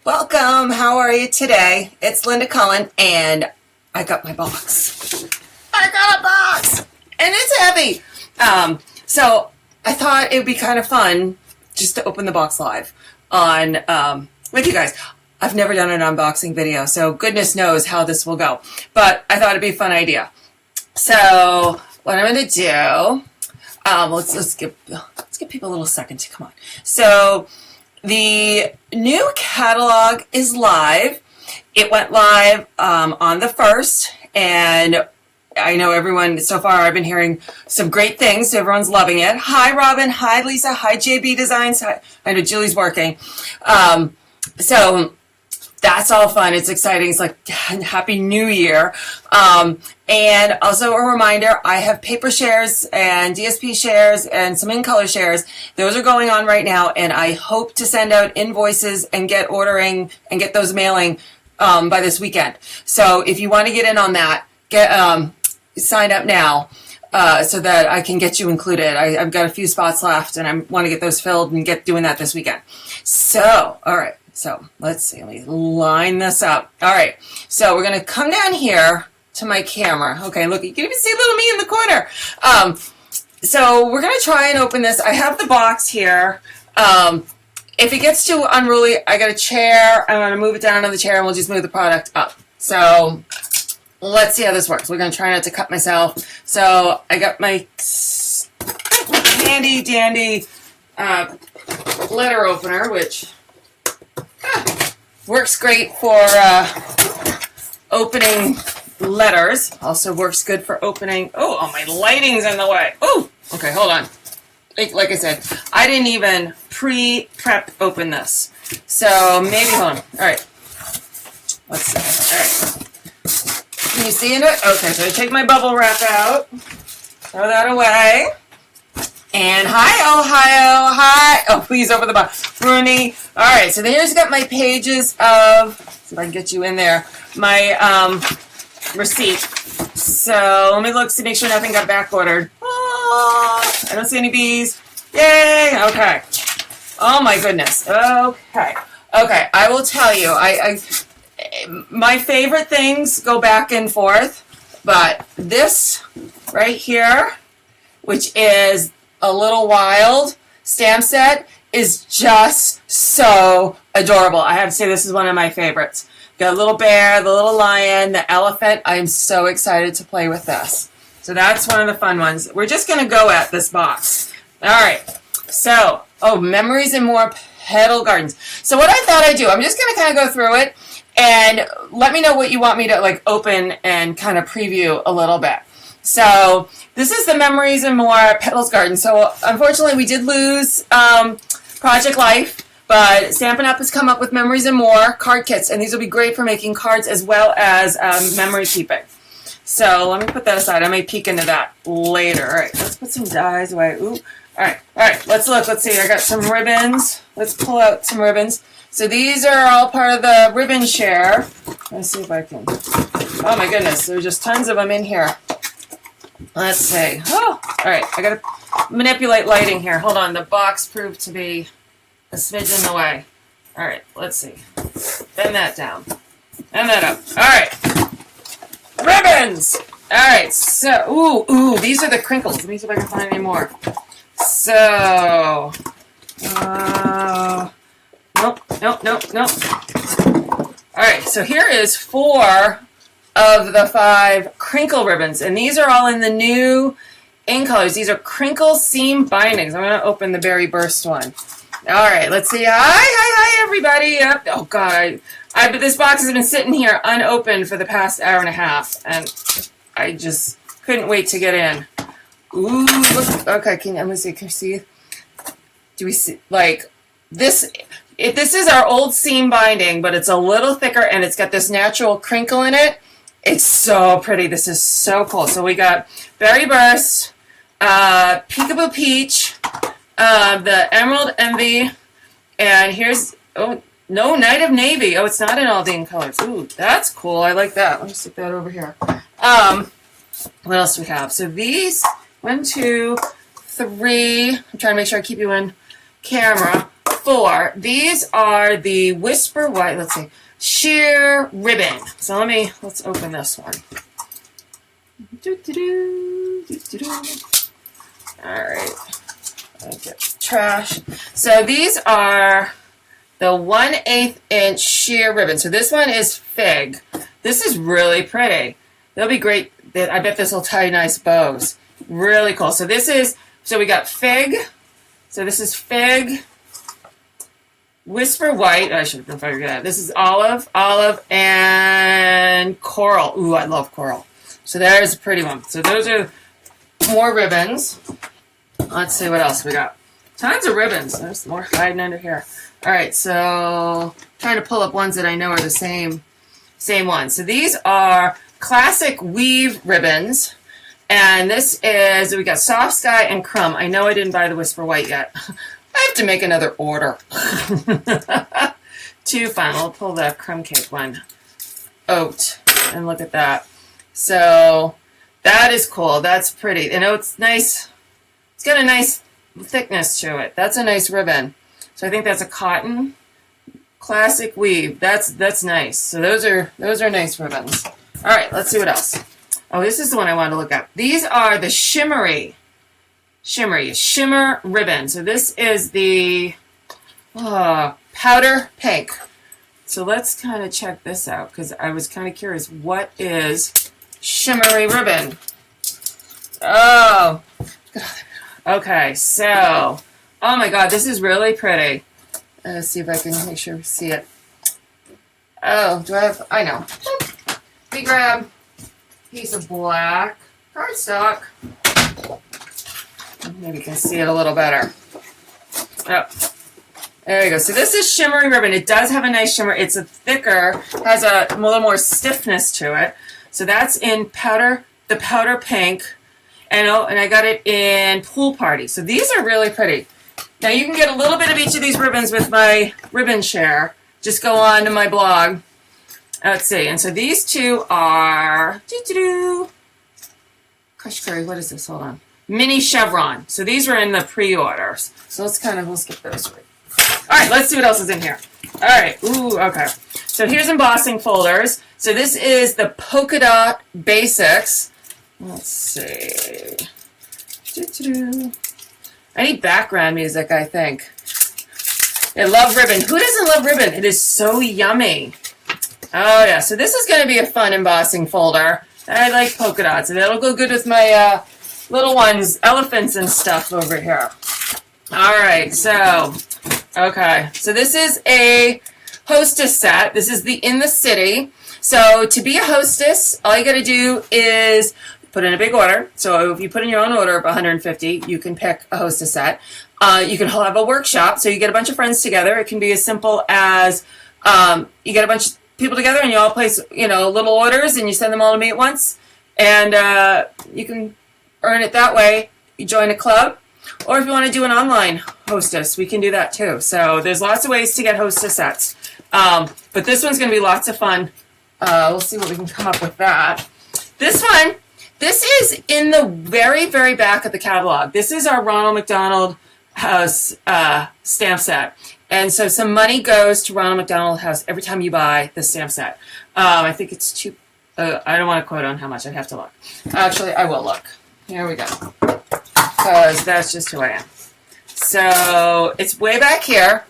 Welcome. How are you today? It's Linda Cullen, and I got my box. I got a box, and it's heavy. So I thought it would be kind of fun just to open the box live on with you guys. I've never done an unboxing video, so goodness knows how this will go. But I thought it'd be a fun idea. So what I'm going to do, let's give people a little second to come on. So the new catalog is live. It went live on the 1st, and I know everyone, so far I've been hearing some great things, so everyone's loving it. Hi, Robin. Hi, Lisa. Hi, JB Designs. Hi. I know Julie's working. So that's all fun. It's exciting. It's like Happy New Year. And also a reminder, I have paper shares and DSP shares and some in-color shares. Those are going on right now, and I hope to send out invoices and get ordering and get those mailing by this weekend. So if you want to get in on that, sign up now so that I can get you included. I've got a few spots left, and I want to get those filled and get doing that this weekend. So, all right. So let's see. Let me line this up. All right. So we're going to come down here to my camera. Okay, look, you can even see little me in the corner. So we're going to try and open this. I have the box here. If it gets too unruly, I got a chair. I'm going to move it down on the chair, and we'll just move the product up. So let's see how this works. We're going to try not to cut myself. So I got my handy dandy letter opener, which works great for opening letters. Also works good for opening. Oh, my lighting's in the way. Oh, okay, hold on. Like I said, I didn't even pre-prep open this. So maybe, hold on. All right. Let's see. All right. Can you see it? Okay, so I take my bubble wrap out. Throw that away. And hi, Ohio. Hi. Oh, please open the box. Rooney. All right, so here's got my pages of, see if I can get you in there, my receipt. So let me look to make sure nothing got back ordered. Oh, I don't see any bees. Yay. Okay. Oh, my goodness. Okay. Okay, I will tell you, my favorite things go back and forth, but this right here, which is a Little Wild stamp set, is just so adorable. I have to say this is one of my favorites. Got a little bear, the little lion, the elephant. I am so excited to play with this. So that's one of the fun ones. We're just going to go at this box. All right. So, Memories and More Petal Gardens. So what I thought I'd do, I'm just going to kind of go through it and let me know what you want me to open and kind of preview a little bit. So this is the Memories and More Petals Garden. So unfortunately we did lose Project Life, but Stampin' Up! Has come up with Memories and More card kits, and these will be great for making cards as well as memory keeping. So let me put that aside. I may peek into that later. All right, let's put some dies away. Ooh. All right, let's look. Let's see. I got some ribbons. Let's pull out some ribbons. So these are all part of the ribbon share. Let's see if I can. Oh my goodness, there's just tons of them in here. Let's see. Oh, all right. I got to manipulate lighting here. Hold on. The box proved to be a smidge in the way. All right. Let's see. Bend that down. Bend that up. All right. Ribbons. All right. So, ooh, these are the crinkles. Let me see if I can find any more. So, nope. All right. So here is 4 of the 5 crinkle ribbons, and these are all in the new in colors. These are crinkle seam bindings. I'm going to open the Berry Burst one. All right, let's see. Hi, everybody. Yep. Oh God, this box has been sitting here unopened for the past hour and a half, and I just couldn't wait to get in. Ooh, look. Okay, let me see. Can you see? Do we see this? This is our old seam binding, but it's a little thicker, and it's got this natural crinkle in it. It's so pretty. This is so cool. So we got Berry Burst, Peekaboo Peach, the Emerald Envy, and here's, no, Night of Navy. Oh, it's not in all the colors. Ooh, that's cool. I like that. Let me stick that over here. What else do we have? So these, 1, 2, 3. I'm trying to make sure I keep you in camera. 4. These are the Whisper White, let's see, sheer ribbon. So let's open this one. All right, I'll get trash. So these are the 1/8 inch sheer ribbon. So this one is fig. This is really pretty. They'll be great. I bet this will tie nice bows. Really cool. So we got fig. So this is fig, Whisper White. I should have figured that. This is olive, and coral. Ooh, I love coral. So there's a pretty one. So those are more ribbons. Let's see what else we got. Tons of ribbons. There's more hiding under here. All right, so trying to pull up ones that I know are the same ones. So these are classic weave ribbons. And this is, we got Soft Sky and Crumb. I know I didn't buy the Whisper White yet. I have to make another order. Too fun. We'll pull the crumb cake one out and look at that. So that is cool. That's pretty. You know, it's nice. It's got a nice thickness to it. That's a nice ribbon. So I think that's a cotton classic weave. That's nice. So those are nice ribbons. All right, let's see what else. Oh, this is the one I wanted to look at. These are the shimmer ribbon. So this is the powder pink. So let's kind of check this out because I was kind of curious. What is shimmery ribbon? Oh, okay. So, oh my God, this is really pretty. Let's see if I can make sure we see it. Oh, do I have? I know. We grab a piece of black cardstock. Maybe you can see it a little better. Oh, there you go. So this is shimmery ribbon. It does have a nice shimmer. It's a thicker, has a little more stiffness to it. So that's in the powder pink. And I got it in Pool Party. So these are really pretty. Now you can get a little bit of each of these ribbons with my ribbon share. Just go on to my blog. Let's see. And so these two are Crush Curry. What is this? Hold on. Mini Chevron. So these were in the pre-orders. So we'll skip those. All right, let's see what else is in here. All right. Ooh, okay. So here's embossing folders. So this is the Polka Dot Basics. Let's see. I need background music, I think. I love ribbon. Who doesn't love ribbon? It is so yummy. Oh, yeah. So this is going to be a fun embossing folder. I like polka dots, and it'll go good with my little ones, elephants and stuff over here. All right. So, okay. So this is a hostess set. This is the In the City. So to be a hostess, all you got to do is put in a big order. So if you put in your own order of 150, you can pick a hostess set. You can have a workshop. So you get a bunch of friends together. It can be as simple as you get a bunch of people together and you all place, little orders and you send them all to me at once. And you can earn it that way. You join a club. Or if you want to do an online hostess, we can do that too. So there's lots of ways to get hostess sets. But this one's going to be lots of fun. We'll see what we can come up with that. This is in the very, very back of the catalog. This is our Ronald McDonald House stamp set. And so some money goes to Ronald McDonald House every time you buy the stamp set. I think it's cheap. I don't want to quote on how much. I'd have to look. Actually, I will look. Here we go. Because that's just who I am. So it's way back here.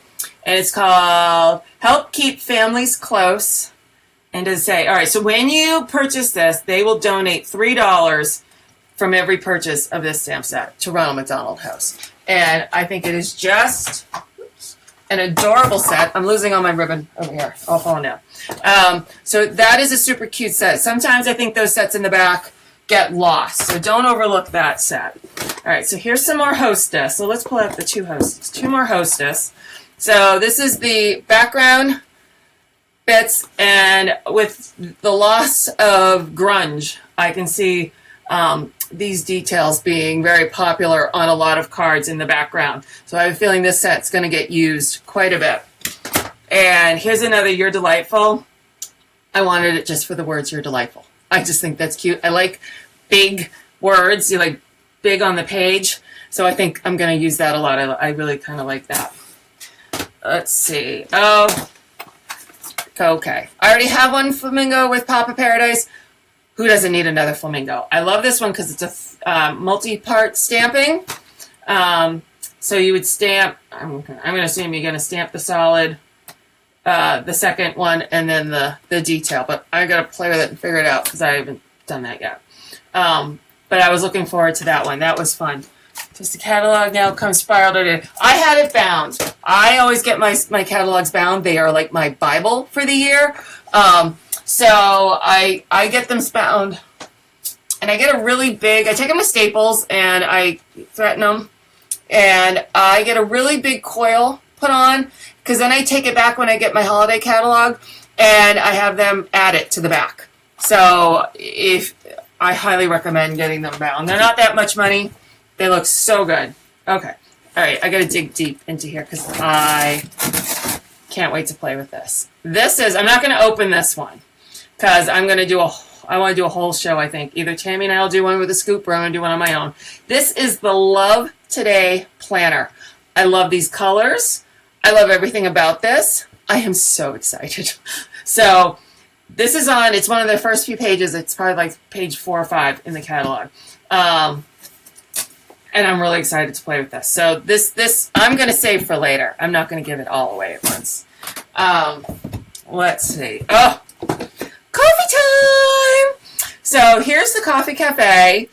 And it's called Help Keep Families Close. And to say, all right, so when you purchase this, they will donate $3 from every purchase of this stamp set to Ronald McDonald House. And I think it is just an adorable set. I'm losing all my ribbon over here. All falling down. So that is a super cute set. Sometimes I think those sets in the back get lost. So don't overlook that set. All right, so here's some more hostess. So let's pull out the two more hostess. So this is the background bits, and with the loss of grunge, I can see these details being very popular on a lot of cards in the background. So I have a feeling this set's going to get used quite a bit. And here's another You're Delightful. I wanted it just for the words You're Delightful. I just think that's cute. I like big words, like big on the page. So I think I'm going to use that a lot. I really kind of like that. let's see. Oh, okay. I already have one flamingo with Papa Paradise. Who doesn't need another flamingo? I love this one because it's a multi-part stamping. So you would stamp, I'm going to assume you're going to stamp the solid, the second one, and then the detail. But I got to play with it and figure it out because I haven't done that yet. But I was looking forward to that one. That was fun. Just the catalog now comes spiraled in. I had it bound. I always get my catalogs bound. They are like my Bible for the year. So I get them bound. And I get a really big, I take them with Staples and I threaten them. And I get a really big coil put on because then I take it back when I get my holiday catalog and I have them add it to the back. So I highly recommend getting them bound. They're not that much money. They look so good. Okay. All right. I got to dig deep into here because I can't wait to play with this. I'm not going to open this one because I want to do a whole show, I think. Either Tammy and I will do one with a scoop or I'm going to do one on my own. This is the Love Today Planner. I love these colors. I love everything about this. I am so excited. So this is it's one of the first few pages. It's probably like page 4 or 5 in the catalog. And I'm really excited to play with this. So this I'm going to save for later. I'm not going to give it all away at once. Let's see. Oh, coffee time! So here's the coffee cafe.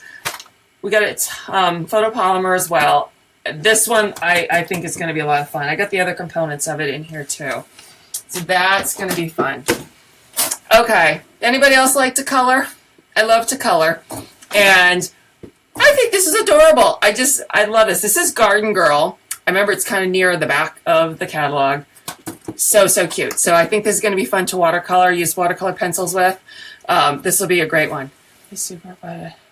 We got it photopolymer as well. This one I think is going to be a lot of fun. I got the other components of it in here too. So that's going to be fun. Okay. Anybody else like to color? I love to color. And I think this is adorable. I love this. This is Garden Girl. I remember it's kind of near the back of the catalog. So cute. So I think this is going to be fun to watercolor, use watercolor pencils with. This will be a great one.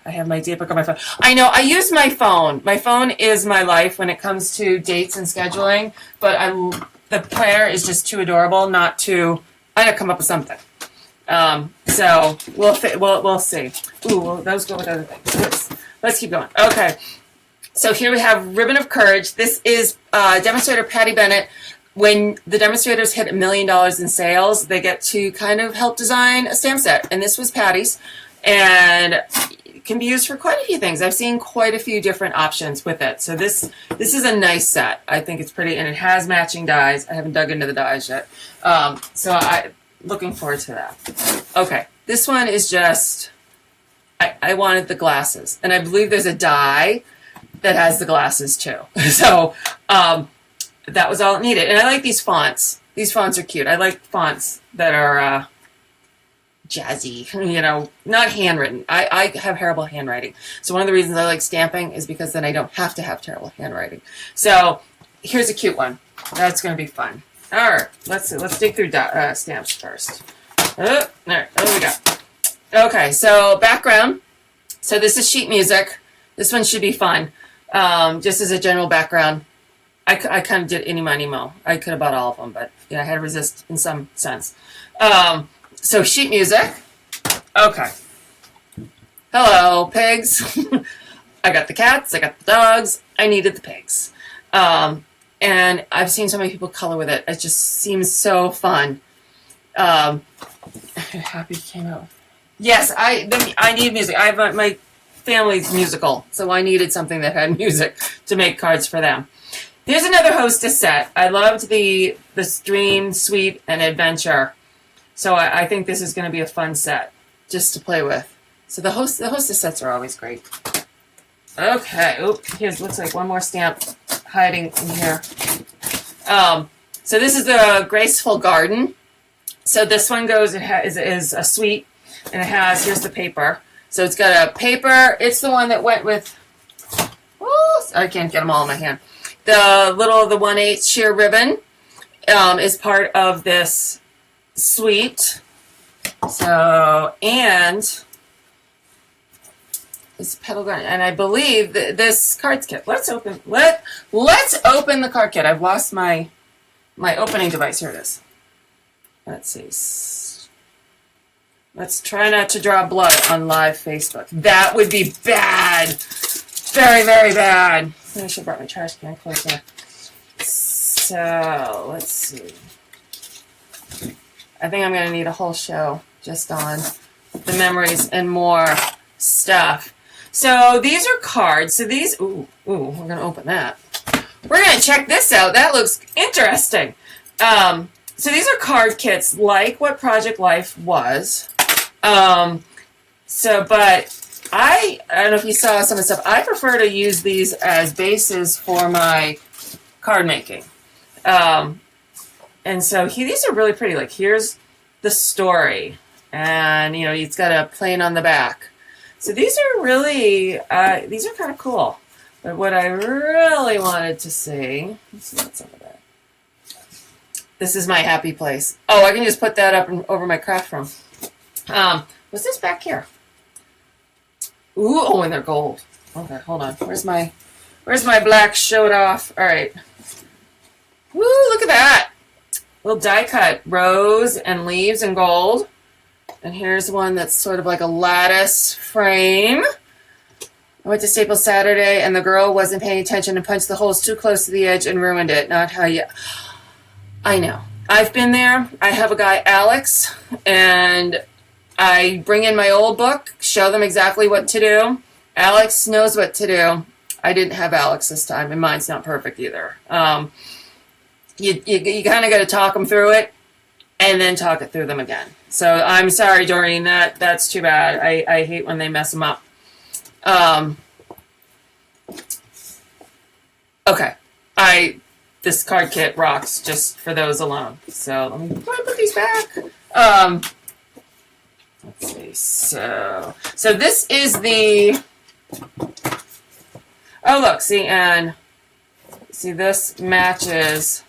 I have my date book on my phone. I know, I use my phone. My phone is my life when it comes to dates and scheduling, but the planner is just too adorable not to, I gotta come up with something. So we'll see. Ooh, well, those go with other things. Let's keep going. Okay. So here we have Ribbon of Courage. This is Demonstrator Patty Bennett. When the demonstrators hit $1 million in sales, they get to kind of help design a stamp set. And this was Patty's. And it can be used for quite a few things. I've seen quite a few different options with it. So this is a nice set. I think it's pretty. And it has matching dies. I haven't dug into the dies yet. So I'm looking forward to that. Okay. This one is just... I wanted the glasses, and I believe there's a die that has the glasses too. So that was all it needed. And I like these fonts. These fonts are cute. I like fonts that are jazzy, not handwritten. I have terrible handwriting. So one of the reasons I like stamping is because then I don't have to have terrible handwriting. So here's a cute one. That's going to be fun. All right, let's dig through stamps first. All right, there we go. Okay, so background. So this is sheet music. This one should be fun. Just as a general background, I kind of did any money mo. I could have bought all of them, but I had to resist in some sense. So sheet music. Okay. Hello, pigs. I got the cats. I got the dogs. I needed the pigs. And I've seen so many people color with it. It just seems so fun. I'm happy it came out. Yes, I need music. I have my family's musical, so I needed something that had music to make cards for them. Here's another hostess set. I loved the Dream, Sweet, and Adventure. So I think this is going to be a fun set just to play with. So the hostess sets are always great. Okay. Oop, here's looks like one more stamp hiding in here. So this is the Graceful Garden. So this one goes, is a suite, and it has, here's the paper. So it's got a paper, it's the one that went with, I can't get them all in my hand. The 1/8 sheer ribbon is part of this suite. So, and this petal garden, and I believe this cards kit. Let's open the card kit. I've lost my opening device. Here it is. Let's see. Let's try not to draw blood on live Facebook. That would be bad. Very, very bad. I should have brought my trash can closer. So let's see. I think I'm going to need a whole show just on the memories and more stuff. So these are cards. So these, ooh, we're going to open that. We're going to check this out. That looks interesting. So these are card kits like what Project Life was. But I don't know if you saw some of the stuff. I prefer to use these as bases for my card making. And so these are really pretty. Like here's the story, and you know it's got a plane on the back. So these are really these are kind of cool. But what I really wanted to see, let's see what's over there. This is my happy place. Oh, I can just put that up over my craft room. What's this back here? Ooh, oh, and they're gold. Okay, hold on. Where's my black showed off? All right. Woo, look at that. Little die cut rose and leaves in gold. And here's one that's sort of like a lattice frame. I went to Staples Saturday and the girl wasn't paying attention and punched the holes too close to the edge and ruined it. Not how you... I know. I've been there. I have a guy, Alex, and I bring in my old book, show them exactly what to do. Alex knows what to do. I didn't have Alex this time, and mine's not perfect either. You kind of got to talk them through it and then talk it through them again. So I'm sorry, Doreen. That's too bad. I hate when they mess them up. Okay. This card kit rocks just for those alone. So let me put these back. Let's see. So this is the... Oh, look. See, and... See, this matches...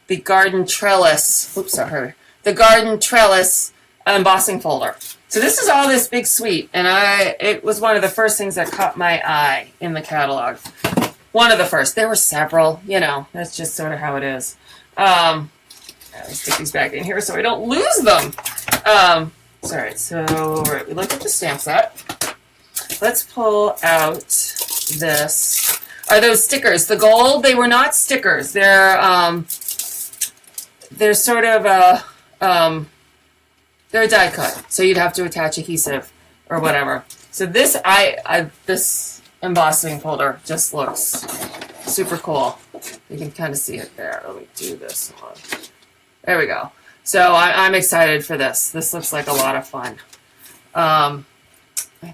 the garden trellis, oops, sorry, the garden trellis embossing folder. So this is all this big suite, and it was one of the first things that caught my eye in the catalog. One of the first. There were several, you know, that's just sort of how it is. Let me stick these back in here so I don't lose them. Sorry, so we looked at the stamp set. Let's pull out this. Are those stickers? The gold, they were not stickers. They're sort of they're a die cut, so you'd have to attach adhesive or whatever. So this this embossing folder just looks super cool. You can kind of see it there. Let me do this one. There we go. So I'm excited for this. This looks like a lot of fun. I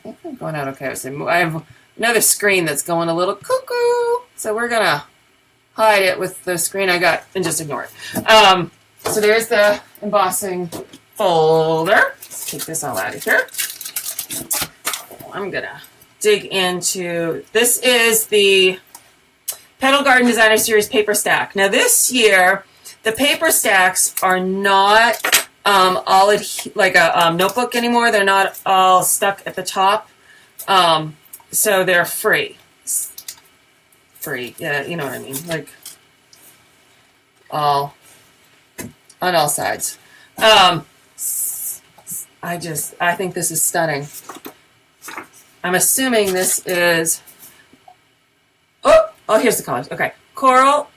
think I'm going out okay. I have another screen that's going a little cuckoo, so we're gonna hide it with the screen I got and just ignore it. So there's the embossing folder. Let's take this all out of here. I'm gonna dig into, this is the Petal Garden Designer Series paper stack. Now this year, the paper stacks are not all like a notebook anymore. They're not all stuck at the top. So they're free. Free, yeah, you know what I mean. Like all on all sides. I think this is stunning. I'm assuming this is, oh, here's the colors. Okay. Coral,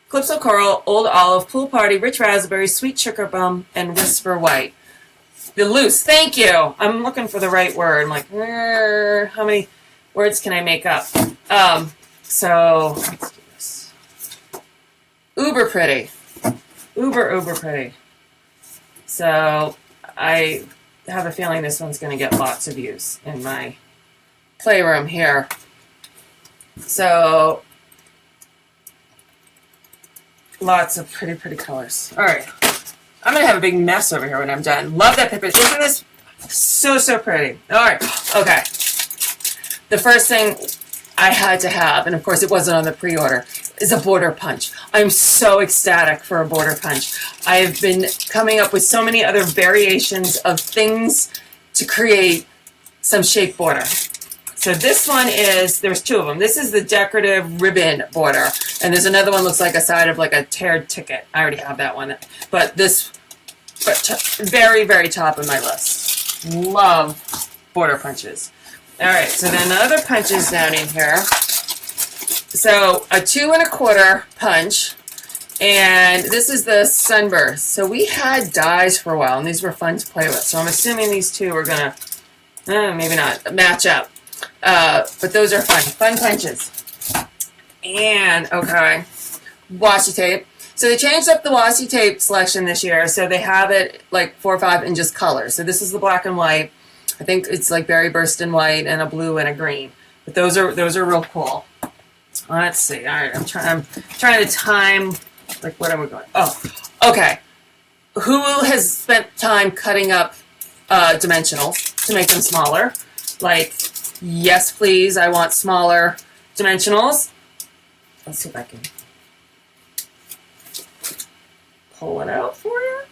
Calypso Coral, Old Olive, Pool Party, Rich Raspberry, Sweet Sugar Bum, and Whisper White. The loose, thank you. I'm looking for the right word. I'm like, how many words can I make up? So, let's do this. Uber pretty. Uber pretty. So, I have a feeling this one's going to get lots of use in my playroom here. So, lots of pretty colors. All right. I'm going to have a big mess over here when I'm done. Love that paper. Isn't this so pretty? All right. Okay. The first thing I had to have, and of course it wasn't on the pre-order, is a border punch. I'm so ecstatic for a border punch. I've been coming up with so many other variations of things to create some shape border. So this one is, there's two of them. This is the decorative ribbon border, and there's another one looks like a side of like a teared ticket. I already have that one, but this, very top of my list. Love border punches. All right, so then the other punches down in here. So a 2 1/4 punch And this is the Sunburst. So we had dies for a while, and these were fun to play with. So I'm assuming these two are going to, maybe not, match up. But those are fun. Fun punches. And, okay, washi tape. So they changed up the washi tape selection this year. So they have it like 4 or 5 in just colors. So this is the black and white. I think it's like berry burst in white and a blue and a green. But those are real cool. Let's see. All right, I'm trying to time. Like, what are we going? Oh, okay. Who has spent time cutting up dimensionals to make them smaller? Like, yes, please. I want smaller dimensionals. Let's see if I can pull it out for you.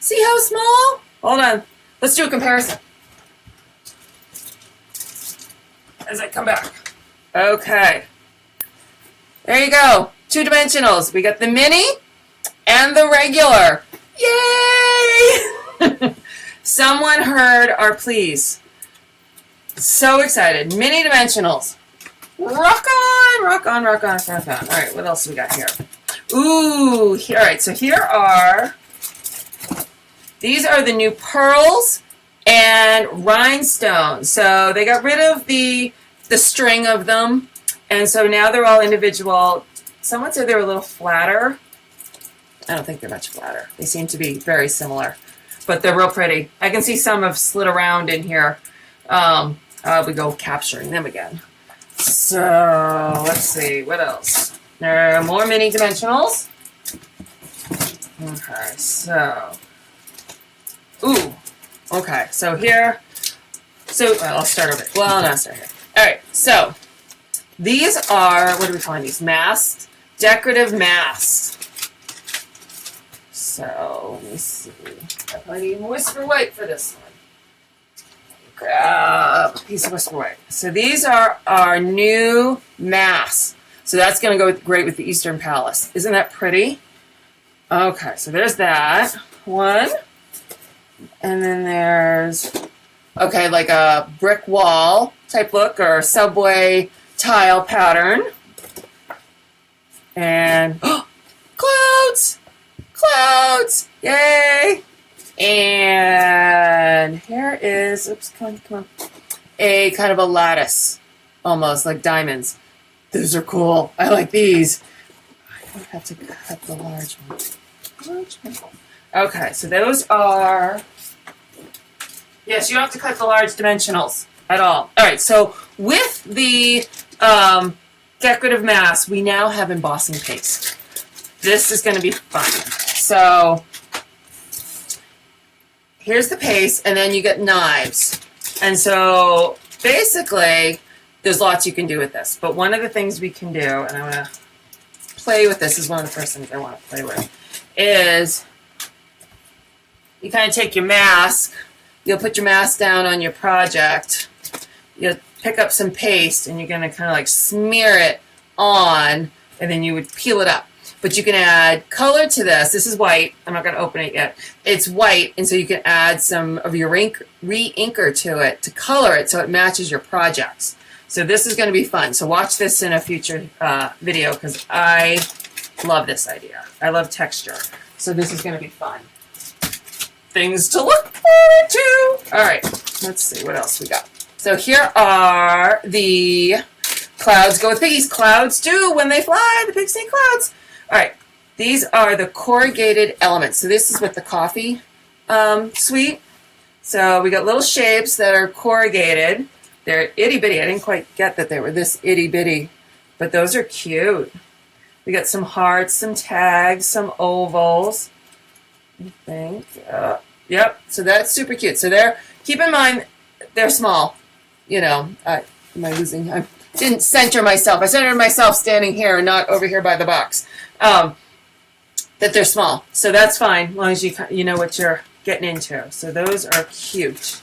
See how small? Hold on. Let's do a comparison as I come back. Okay. There you go. 2 dimensionals. We got the mini and the regular. Yay! Someone heard our pleas. So excited. Mini dimensionals. Rock on, rock on, rock on, rock on. All right, what else we got here? Ooh, all right, so here are, these are the new pearls and rhinestones. So they got rid of the string of them, and so now they're all individual. Someone said they were a little flatter. I don't think they're much flatter. They seem to be very similar, but they're real pretty. I can see some have slid around in here. We go capturing them again. So let's see, what else? There are more mini dimensionals. Okay, so, ooh, okay, so here, I'll start over. Well, no, I'll start here. All right, so these are, what do we call these? Masks, decorative masks. So let me see. I probably need Whisper White for this one. Grab a piece of Whisper White. So these are our new masks. So that's going to go great with the Eastern Palace. Isn't that pretty? Okay, so there's that one. And then there's, okay, like a brick wall type look or subway tile pattern. And clouds! Clouds! Yay! And here is, oops, come on, a kind of a lattice, almost like diamonds. Those are cool. I like these. I don't have to cut the large one. Okay, so those are, yes, you don't have to cut the large dimensionals at all. All right, so with the decorative mask, we now have embossing paste. This is going to be fun. So here's the paste, and then you get knives. And so basically, there's lots you can do with this. But one of the things we can do, and I want to play with this, is one of the first things I want to play with, is you kind of take your mask, you'll put your mask down on your project, you'll pick up some paste, and you're going to kind of like smear it on, and then you would peel it up. But you can add color to this. This is white. I'm not going to open it yet. It's white, and so you can add some of your re-inker to it to color it so it matches your projects. So this is going to be fun. So watch this in a future video because I love this idea. I love texture. So this is going to be fun. Things to look forward to. All right, let's see what else we got. So here are the clouds. Go with piggies. Clouds do when they fly. The pigs say clouds. All right, these are the corrugated elements. So this is with the coffee suite. So we got little shapes that are corrugated. They're itty bitty. I didn't quite get that they were this itty bitty, but those are cute. We got some hearts, some tags, some ovals. I think. Yep. So that's super cute. So they're, keep in mind, they're small. You know, I didn't center myself. I centered myself standing here and not over here by the box. That they're small. So that's fine, as long as you know what you're getting into. So those are cute.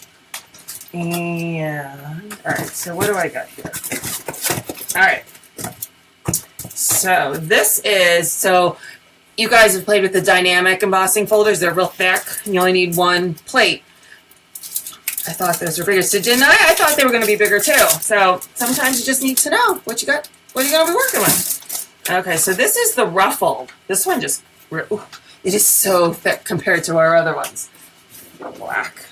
And, all right, so what do I got here? All right. So this is, so you guys have played with the dynamic embossing folders. They're real thick. You only need one plate. I thought those were bigger. So didn't I? I thought they were going to be bigger too. So sometimes you just need to know what you got, what you're going to be working with. Okay, so this is the ruffled. This one just, ooh, it is so thick compared to our other ones. Black.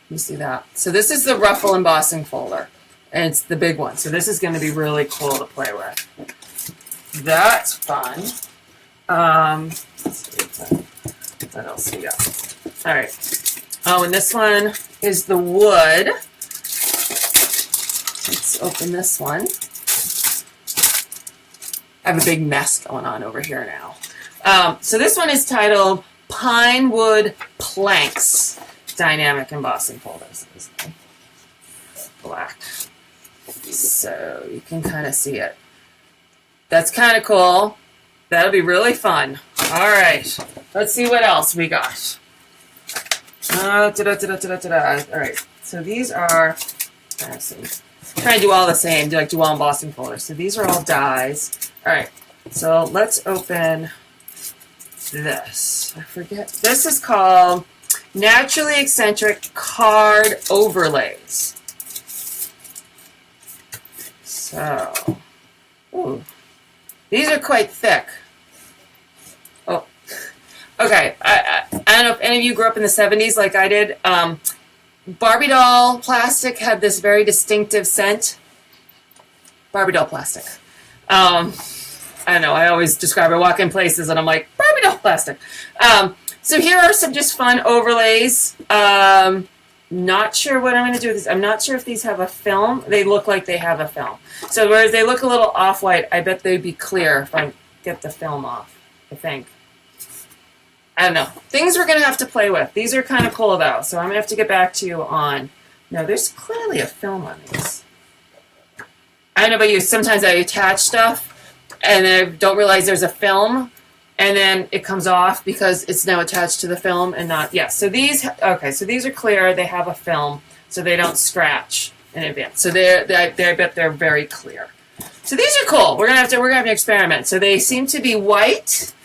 You see that? So this is the ruffle embossing folder, and it's the big one. So this is going to be really cool to play with. That's fun. Let's see what else we got. All right. Oh, and this one is the wood. Let's open this one. I have a big mess going on over here now. So this one is titled Pine Wood Planks Dynamic Embossing Folders. Black. So you can kind of see it. That's kind of cool. That'll be really fun. All right. Let's see what else we got. All right. So these are, let's see. Trying to do all the same, do all embossing folders. So these are all dies. All right, so let's open this. I forget. This is called Naturally Eccentric Card Overlays. So, ooh, these are quite thick. Oh, okay. I don't know if any of you grew up in the 70s like I did. Barbie doll plastic had this very distinctive scent. Barbie doll plastic. I don't know. I always describe I walk in places and I'm like, Barbie doll plastic. So here are some just fun overlays. Not sure what I'm going to do with this. I'm not sure if these have a film. They look like they have a film. So whereas they look a little off-white, I bet they'd be clear if I get the film off, I think. I don't know. Things we're going to have to play with. These are kind of cool, though, so I'm going to have to get back to you on... No, there's clearly a film on these. I don't know about you. Sometimes I attach stuff, and I don't realize there's a film, and then it comes off because it's now attached to the film and not... Yeah, so these... Okay, so these are clear. They have a film, so they don't scratch in advance. So I bet they're very clear. So these are cool. We're gonna have to experiment. So they seem to be white...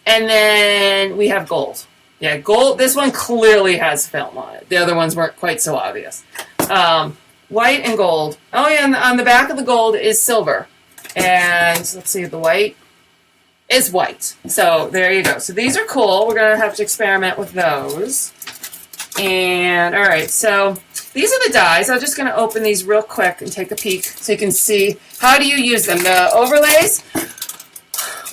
And then we have gold. Yeah, gold. This one clearly has film on it. The other ones weren't quite so obvious. White and gold. Oh, yeah, and on the back of the gold is silver. And let's see, the white is white. So there you go. So these are cool. We're going to have to experiment with those. And, all right, so these are the dies. I'm just going to open these real quick and take a peek so you can see how do you use them. The overlays.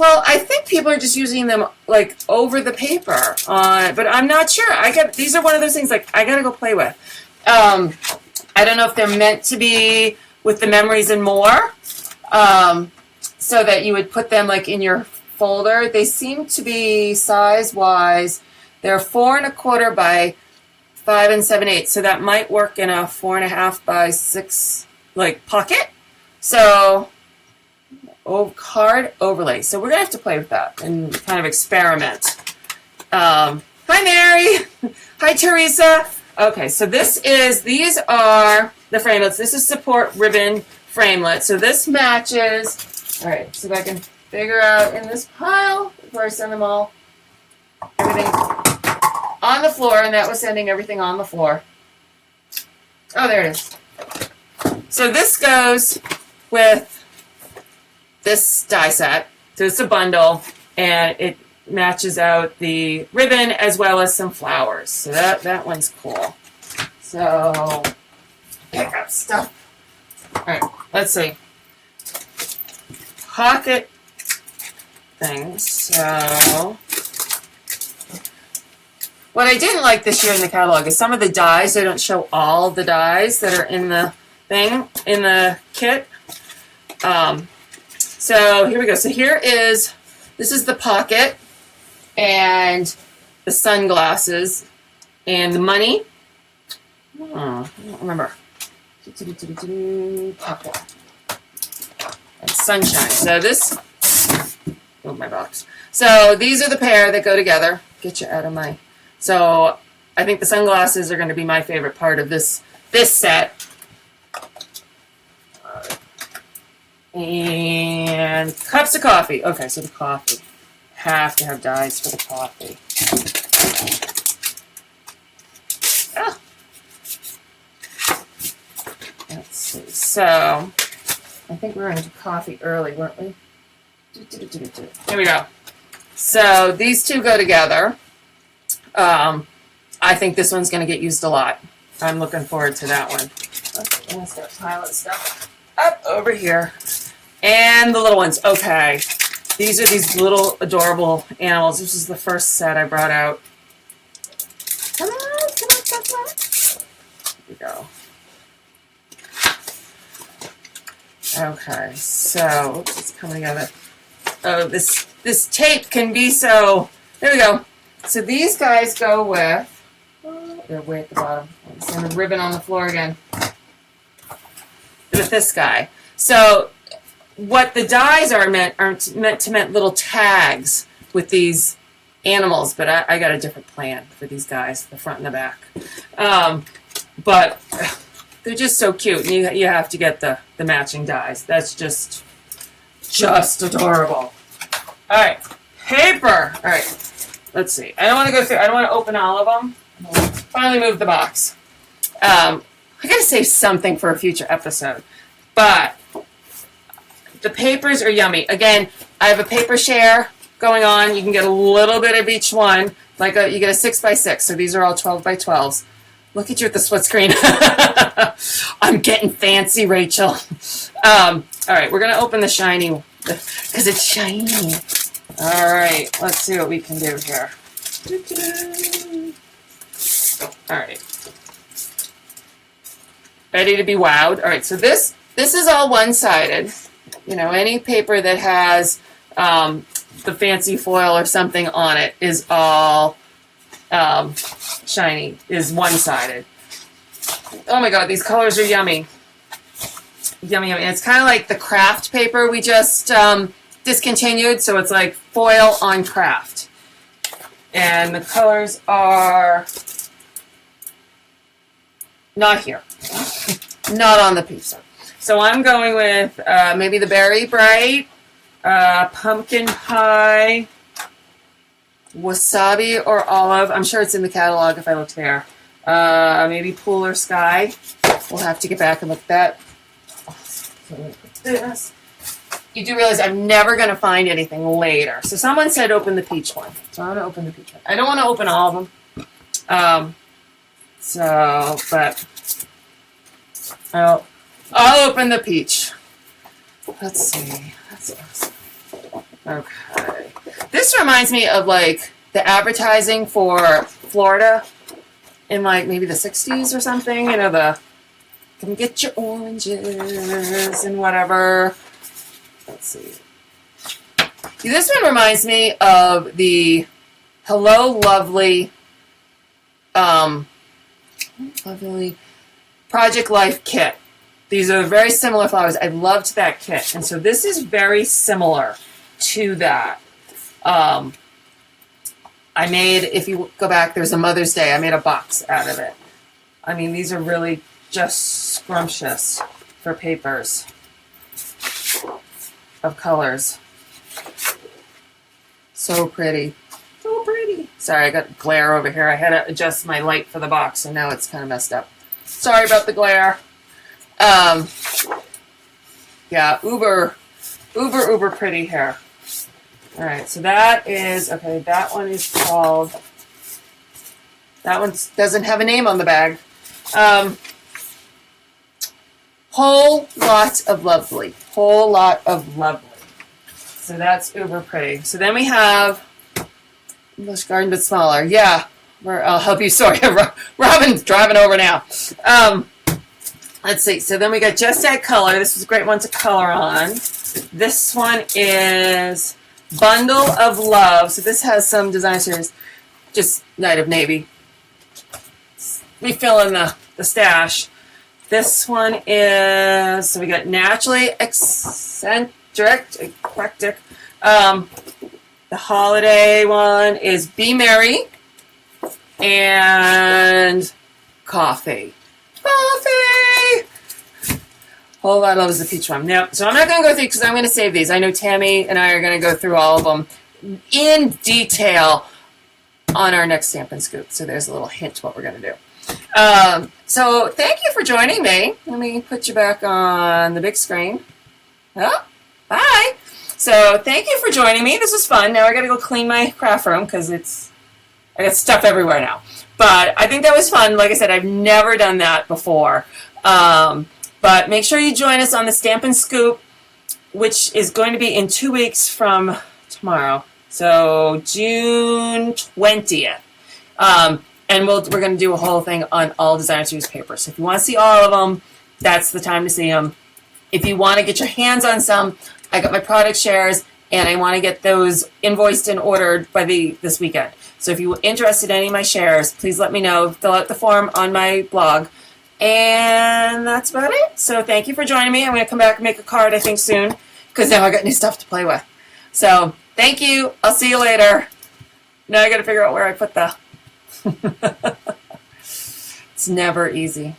Well, I think people are just using them like over the paper, but I'm not sure. These are one of those things like I gotta go play with. I don't know if they're meant to be with the memories and more, so that you would put them like in your folder. They seem to be size-wise. They're 4 1/4 by 5 7/8, so that might work in a 4 1/2 by 6 like pocket. So. Card overlay. So we're going to have to play with that and kind of experiment. Hi, Mary. Hi, Teresa. Okay, so these are the framelits. This is support ribbon framelit. So this matches. All right, so if I can figure out in this pile before I send them all, everything on the floor, and that was sending everything on the floor. Oh, there it is. So this goes with this die set. So it's a bundle, and it matches out the ribbon as well as some flowers. So that one's cool. So pick up stuff. All right, let's see. Pocket things. So what I didn't like this year in the catalog is some of the dies. They don't show all the dies that are in the thing, in the kit. So here we go. So this is the pocket and the sunglasses and the money. Oh, I don't remember. Pocket. And sunshine. So move my box. So these are the pair that go together. Get you out of my... So I think the sunglasses are going to be my favorite part of this set. And cups of coffee. Okay, so the coffee. Have to have dies for the coffee. Ah. Let's see. So I think we were into coffee early, weren't we? Here we go. So these two go together. I think this one's going to get used a lot. I'm looking forward to that one. Okay, I'm going to start piling stuff up over here. And the little ones. Okay. These are these little adorable animals. This is the first set I brought out. Come on, come on, come on. Here we go. Okay, so oops, it's coming together. Oh, this tape can be so. There we go. So these guys go with. Oh, they're way at the bottom. I'm the ribbon on the floor again. With this guy. So what the dies are meant to meant little tags with these animals, but I got a different plan for these guys, the front and the back. But they're just so cute. You have to get the matching dies. That's just adorable. All right, paper. All right, let's see. I don't want to go through. I don't want to open all of them. Finally move the box. I gotta save something for a future episode, but the papers are yummy. Again, I have a paper share going on. You can get a little bit of each one. You get a 6x6. So these are all 12x12s. Look at you with the split screen. I'm getting fancy, Rachel. All right, we're gonna open the shiny because it's shiny. All right, let's see what we can do here. All right. Ready to be wowed? All right, so this is all one-sided. You know, any paper that has the fancy foil or something on it is all shiny, is one-sided. Oh my god, these colors are yummy. Yummy, yummy. And it's kind of like the craft paper we just discontinued, so it's like foil on craft. And the colors are not here. Not on the pizza. So I'm going with maybe the Berry Bright, Pumpkin Pie, Wasabi or Olive. I'm sure it's in the catalog if I look there. Maybe Pool or Sky. We'll have to get back and look at that. This. You do realize I'm never going to find anything later. So someone said open the peach one. So I'm going to open the peach one. I don't want to open all of them. But I'll open the peach. Let's see. That's awesome. Okay. This reminds me of like the advertising for Florida in like maybe the 60s or something. You know, the come get your oranges and whatever. Let's see. This one reminds me of the Hello Lovely Project Life kit. These are very similar flowers. I loved that kit. And so this is very similar to that. I made, if you go back, there's a Mother's Day. I made a box out of it. I mean, these are really just scrumptious for papers of colors. So pretty. So pretty. Sorry, I got glare over here. I had to adjust my light for the box, and now it's kind of messed up. Sorry about the glare. Yeah, uber pretty hair. All right, so that is, okay, that one is called, that one doesn't have a name on the bag. Whole Lot of Lovely. Whole Lot of Lovely. So that's uber pretty. So then we have English Garden, but smaller. Yeah, I'll help you. Sorry, Robin's driving over now. Let's see. So then we got Just Add Color. This was a great one to color on. This one is Bundle of Love. So this has some design series. Just Night of Navy. Refilling the stash. This one is, so we got Naturally Eclectic. The holiday one is Be Merry and Coffee. Whole Lot of Love is the peach one. Now, so I'm not going to go through because I'm going to save these. I know Tammy and I are going to go through all of them in detail on our next Stampin' Scoop. So there's a little hint to what we're going to do. So thank you for joining me. Let me put you back on the big screen. Oh, bye. So thank you for joining me. This was fun. Now I got to go clean my craft room because I got stuff everywhere now. But I think that was fun. Like I said, I've never done that before. But make sure you join us on the Stampin' Scoop, which is going to be in 2 weeks from tomorrow. So June 20th. And we're going to do a whole thing on all Designer Series papers. So if you want to see all of them, that's the time to see them. If you want to get your hands on some, I got my product shares, and I want to get those invoiced and ordered by this weekend. So if you're interested in any of my shares, please let me know. Fill out the form on my blog. And that's about it. So thank you for joining me. I'm going to come back and make a card, I think, soon, because now I got new stuff to play with. So thank you. I'll see you later. Now I got to figure out where I put the... It's never easy.